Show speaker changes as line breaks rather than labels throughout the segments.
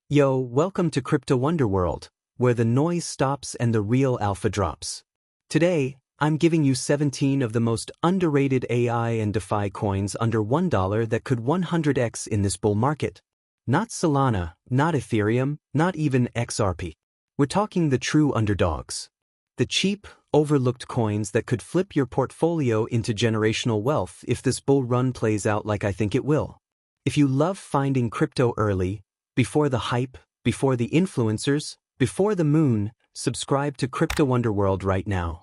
Yo, welcome to Crypto Wonderworld, where the noise stops and the real alpha drops. Today, I'm giving you 17 of the most underrated AI and DeFi coins under $1 that could 100x in this bull market. Not Solana, not Ethereum, not even XRP. We're talking the true underdogs. The cheap, overlooked coins that could flip your portfolio into generational wealth if this bull run plays out like I think it will. If you love finding crypto early, before the hype, before the influencers, before the moon, subscribe to Crypto Underworld right now.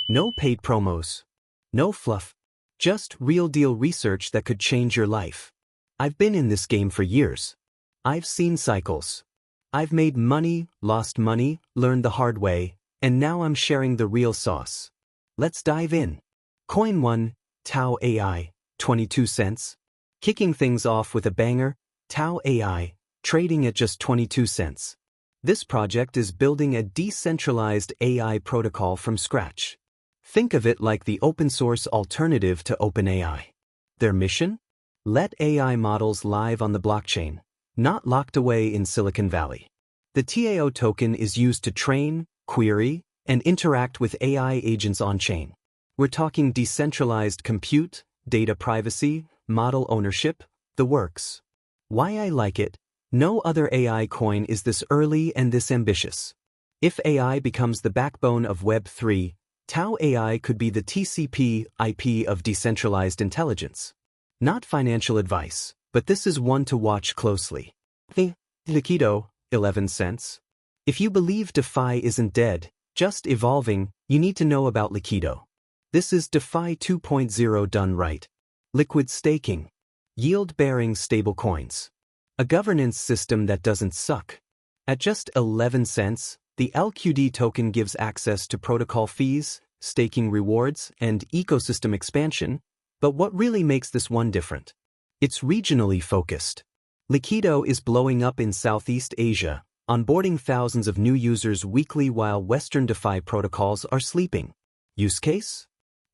No paid promos. No fluff. Just real-deal research that could change your life. I've been in this game for years. I've seen cycles. I've made money, lost money, learned the hard way, and now I'm sharing the real sauce. Let's dive in. Coin 1, Tau AI, 22 cents. Kicking things off with a banger, Tau AI, trading at just 22 cents. This project is building a decentralized AI protocol from scratch. Think of it like the open-source alternative to OpenAI. Their mission? Let AI models live on the blockchain, not locked away in Silicon Valley. The TAO token is used to train, query, and interact with AI agents on-chain. We're talking decentralized compute, data privacy, model ownership, the works. Why I like it? No other AI coin is this early and this ambitious. If AI becomes the backbone of Web3, Tau AI could be the TCP/IP of decentralized intelligence. Not financial advice, but this is one to watch closely. The Liquido, 11 cents. If you believe DeFi isn't dead, just evolving, you need to know about Liquido. This is DeFi 2.0 done right. Liquid staking. Yield-bearing stablecoins. A governance system that doesn't suck. At just 11 cents, the LQD token gives access to protocol fees, staking rewards, and ecosystem expansion, but what really makes this one different? It's regionally focused. Liquido is blowing up in Southeast Asia, onboarding thousands of new users weekly while Western DeFi protocols are sleeping. Use case?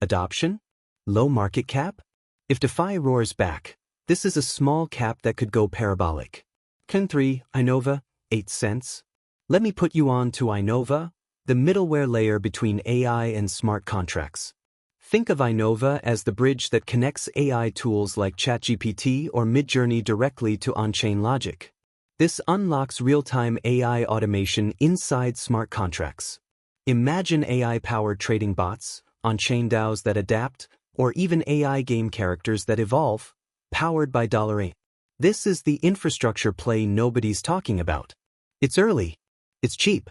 Adoption? Low market cap? If DeFi roars back, this is a small cap that could go parabolic. Coin 3, Innova, 8 cents. Let me put you on to Innova, the middleware layer between AI and smart contracts. Think of Innova as the bridge that connects AI tools like ChatGPT or Midjourney directly to on-chain logic. This unlocks real-time AI automation inside smart contracts. Imagine AI-powered trading bots, on-chain DAOs that adapt, or even AI game characters that evolve, powered by $8. This is the infrastructure play nobody's talking about. It's early. It's cheap.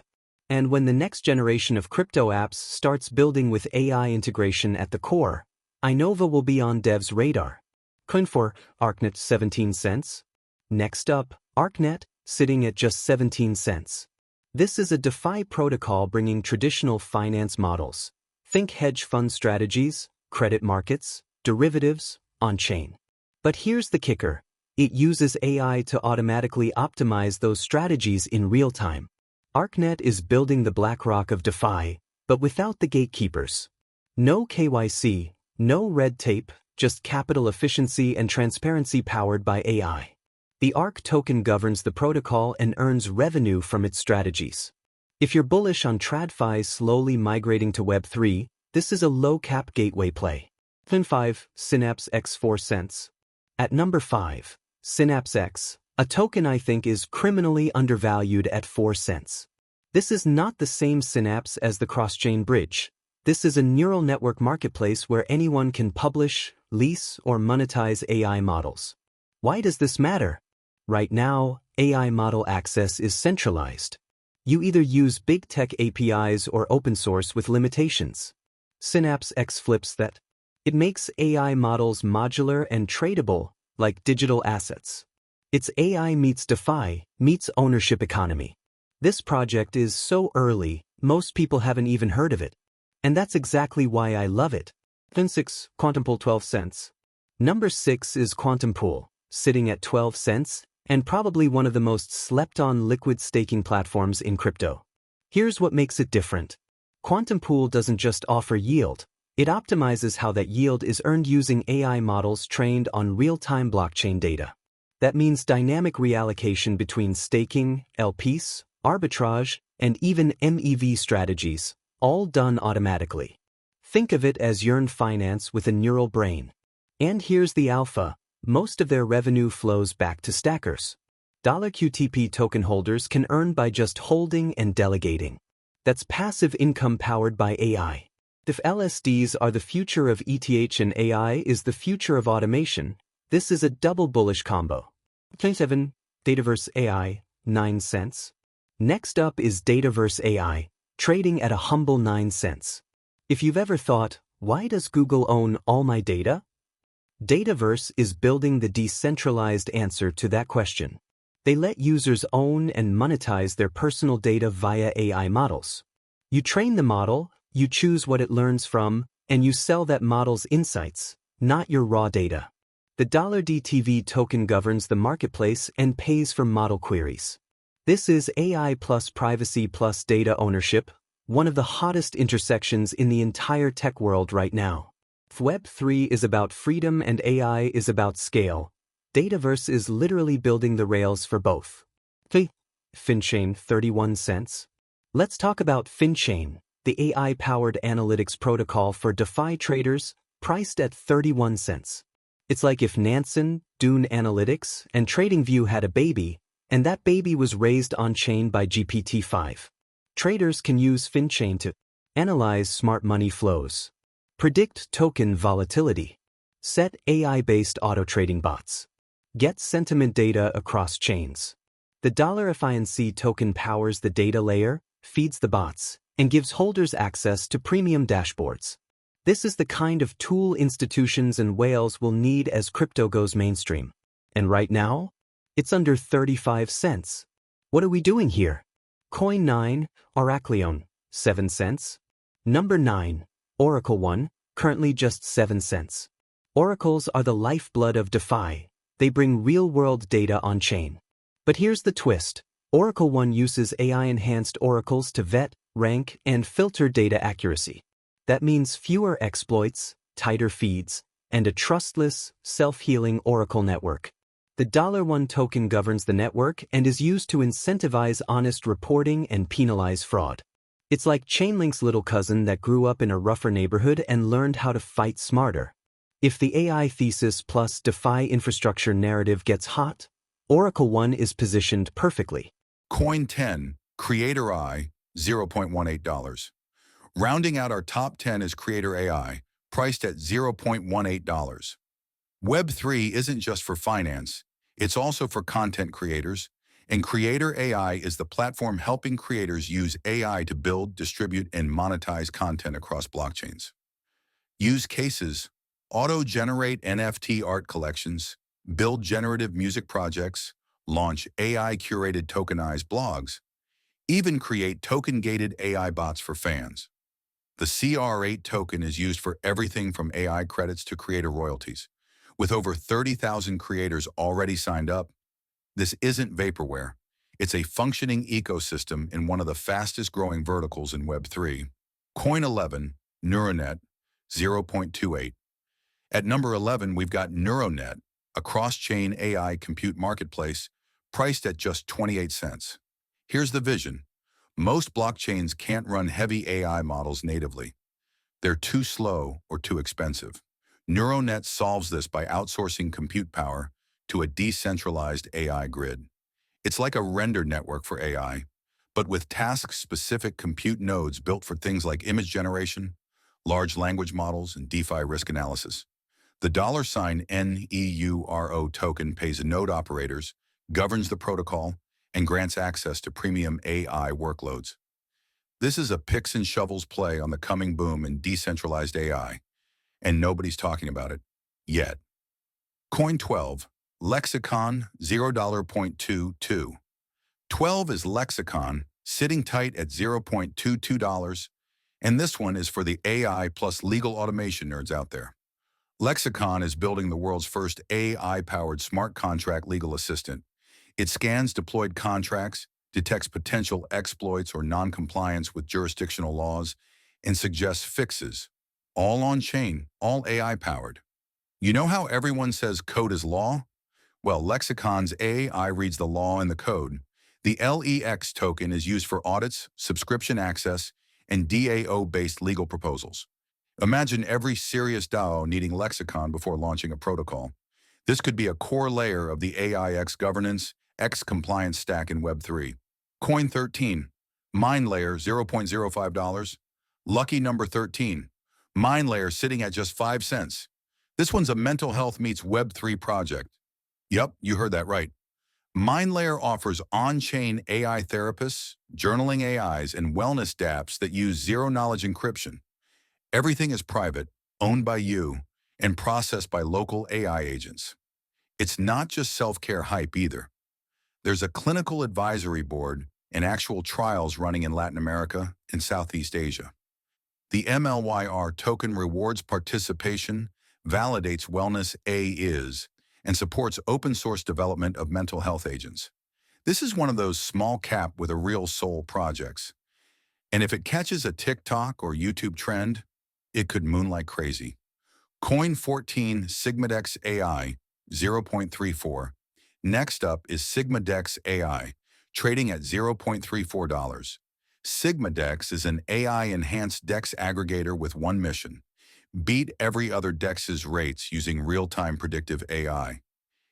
And when the next generation of crypto apps starts building with AI integration at the core, Innova will be on devs' radar. Coin 4, ARCnet, 17 cents. Next up, ARCnet, sitting at just 17 cents. This is a DeFi protocol bringing traditional finance models. Think hedge fund strategies, credit markets, derivatives, on-chain. But here's the kicker. It uses AI to automatically optimize those strategies in real time. ARCnet is building the BlackRock of DeFi, but without the gatekeepers. No KYC, no red tape, just capital efficiency and transparency powered by AI. The ARC token governs the protocol and earns revenue from its strategies. If you're bullish on TradFi slowly migrating to Web3, this is a low-cap gateway play. Coin 5, Synapse X, 4 cents. At number 5, Synapse X, a token I think is criminally undervalued at 4 cents. This is not the same Synapse as the cross-chain bridge. This is a neural network marketplace where anyone can publish, lease, or monetize AI models. Why does this matter? Right now, AI model access is centralized. You either use big tech APIs or open source with limitations. Synapse X flips that. It makes AI models modular and tradable, like digital assets. It's AI meets DeFi, meets ownership economy. This project is so early, most people haven't even heard of it. And that's exactly why I love it. Coin 6, Quantum Pool, 12 cents. Number 6 is Quantum Pool, sitting at 12 cents, and probably one of the most slept-on liquid staking platforms in crypto. Here's what makes it different. Quantum Pool doesn't just offer yield. It optimizes how that yield is earned using AI models trained on real-time blockchain data. That means dynamic reallocation between staking, LPs, arbitrage, and even MEV strategies, all done automatically. Think of it as yearned finance with a neural brain. And here's the alpha. Most of their revenue flows back to stackers. $QTP token holders can earn by just holding and delegating. That's passive income powered by AI. If LSDs are the future of ETH and AI is the future of automation, this is a double bullish combo. 27. Dataverse AI, 9 cents. Next up is Dataverse AI, trading at a humble 9 cents. If you've ever thought, why does Google own all my data? Dataverse is building the decentralized answer to that question. They let users own and monetize their personal data via AI models. You train the model, you choose what it learns from, and you sell that model's insights, not your raw data. The $DTV token governs the marketplace and pays for model queries. This is AI plus privacy plus data ownership, one of the hottest intersections in the entire tech world right now. If Web3 is about freedom and AI is about scale, Dataverse is literally building the rails for both. FinChain, 31 cents. Let's talk about FinChain, the AI-powered analytics protocol for DeFi traders, priced at 31 cents. It's like if Nansen, Dune Analytics, and TradingView had a baby, and that baby was raised on-chain by GPT-5. Traders can use FinChain to analyze smart money flows, predict token volatility, set AI-based auto-trading bots, get sentiment data across chains. The $FINC token powers the data layer, feeds the bots, and gives holders access to premium dashboards. This is the kind of tool institutions and whales will need as crypto goes mainstream. And right now, it's under 35 cents. What are we doing here? Coin 9, Oracleon, 7 cents. Number 9, Oracle One, currently just 7 cents. Oracles are the lifeblood of DeFi. They bring real-world data on-chain. But here's the twist. Oracle One uses AI-enhanced oracles to vet, rank, and filter data accuracy. That means fewer exploits, tighter feeds, and a trustless, self-healing Oracle network. The $1 token governs the network and is used to incentivize honest reporting and penalize fraud. It's like Chainlink's little cousin that grew up in a rougher neighborhood and learned how to fight smarter. If the AI thesis plus DeFi infrastructure narrative gets hot, Oracle One is positioned perfectly.
Coin 10, Creator AI, $0.18. Rounding out our top 10 is Creator AI, priced at $0.18. Web3 isn't just for finance, it's also for content creators, and Creator AI is the platform helping creators use AI to build, distribute, and monetize content across blockchains. Use cases: auto-generate NFT art collections, build generative music projects, launch AI-curated tokenized blogs, even create token-gated AI bots for fans. The CR8 token is used for everything from AI credits to creator royalties. With over 30,000 creators already signed up, this isn't vaporware. It's a functioning ecosystem in one of the fastest growing verticals in Web3. Coin 11, Neuronet, 0.28. At number 11, we've got Neuronet, a cross-chain AI compute marketplace priced at just 28 cents. Here's the vision. Most blockchains can't run heavy AI models natively. They're too slow or too expensive. Neuronet solves this by outsourcing compute power to a decentralized AI grid. It's like a render network for AI, but with task-specific compute nodes built for things like image generation, large language models, and DeFi risk analysis. The $NEURO token pays node operators, governs the protocol, and grants access to premium AI workloads. This is a picks and shovels play on the coming boom in decentralized AI, and nobody's talking about it yet. Coin 12, Lexicon, $0.22. 12 is Lexicon, sitting tight at $0.22, and this one is for the AI plus legal automation nerds out there. Lexicon is building the world's first AI-powered smart contract legal assistant. It scans deployed contracts, detects potential exploits or non-compliance with jurisdictional laws, and suggests fixes. All on-chain, all AI-powered. You know how everyone says code is law? Well, Lexicon's AI reads the law and the code. The LEX token is used for audits, subscription access, and DAO-based legal proposals. Imagine every serious DAO needing Lexicon before launching a protocol. This could be a core layer of the AI X governance, X compliance stack in Web3. Coin 13, mine layer $0.05. Lucky number 13, mine layer sitting at just 5 cents. This one's a mental health meets Web3 project. Yep, you heard that right. MindLayer offers on-chain AI therapists, journaling AIs, and wellness dApps that use zero-knowledge encryption. Everything is private, owned by you, and processed by local AI agents. It's not just self-care hype either. There's a clinical advisory board and actual trials running in Latin America and Southeast Asia. The MLYR token rewards participation, validates wellness is, and supports open-source development of mental health agents. This is one of those small cap with a real soul projects. And if it catches a TikTok or YouTube trend, it could moon like crazy. Coin 14 SigmaDex AI 0.34. Next up is SigmaDex AI, trading at $0.34. SigmaDex is an AI-enhanced DEX aggregator with one mission: beat every other DEX's rates using real-time predictive AI.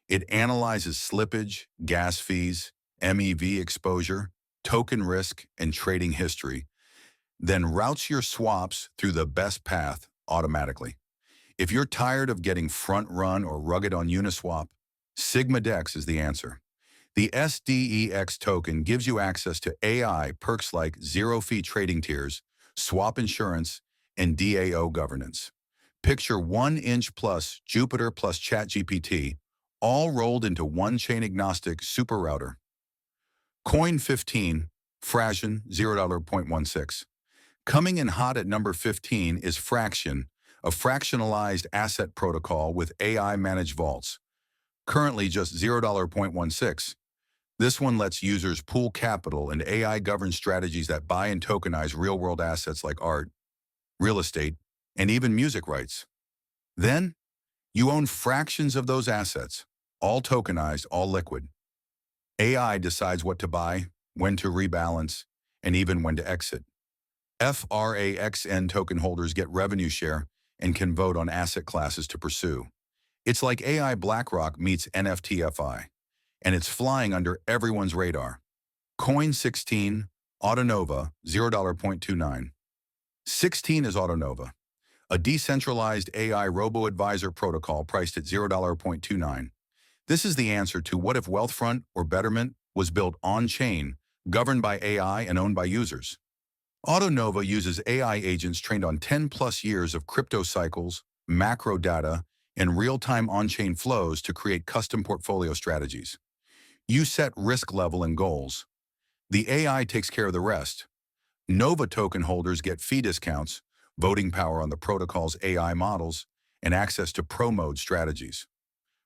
It analyzes slippage, gas fees, MEV exposure, token risk, and trading history, then routes your swaps through the best path automatically. If you're tired of getting front-run or rugged on Uniswap, SigmaDex is the answer. The SDEX token gives you access to AI perks like zero-fee trading tiers, swap insurance, and DAO governance. Picture 1-inch plus Jupiter plus ChatGPT, all rolled into one chain-agnostic super router. Coin 15, Fraction $0.16. Coming in hot at number 15 is Fraction, a fractionalized asset protocol with AI-managed vaults. Currently just $0.16. This one lets users pool capital and AI-governed strategies that buy and tokenize real-world assets like art, real estate, and even music rights. Then, you own fractions of those assets, all tokenized, all liquid. AI decides what to buy, when to rebalance, and even when to exit. FRAXN token holders get revenue share and can vote on asset classes to pursue. It's like AI BlackRock meets NFTFI, and it's flying under everyone's radar. Coin 16, Autonova, $0.29. 16 is Autonova, a decentralized AI robo-advisor protocol priced at $0.29. This is the answer to what if Wealthfront or Betterment was built on-chain, governed by AI and owned by users. Autonova uses AI agents trained on 10+ years of crypto cycles, macro data, and real-time on-chain flows to create custom portfolio strategies. You set risk level and goals. The AI takes care of the rest. Nova token holders get fee discounts, voting power on the protocol's AI models, and access to pro-mode strategies.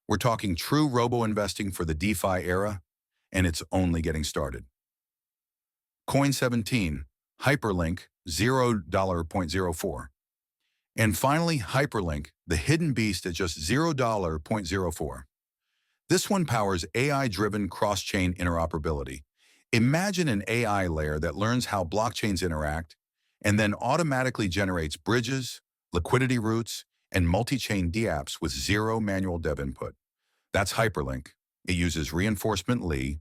We're talking true robo-investing for the DeFi era, and it's only getting started. Coin 17, Hyperlink, $0.04. And finally, Hyperlink, the hidden beast at just $0.04. This one powers AI-driven cross-chain interoperability. Imagine an AI layer that learns how blockchains interact and then automatically generates bridges, liquidity routes, and multi-chain dApps with zero manual dev input. That's Hyperlink. It uses reinforcement Lee,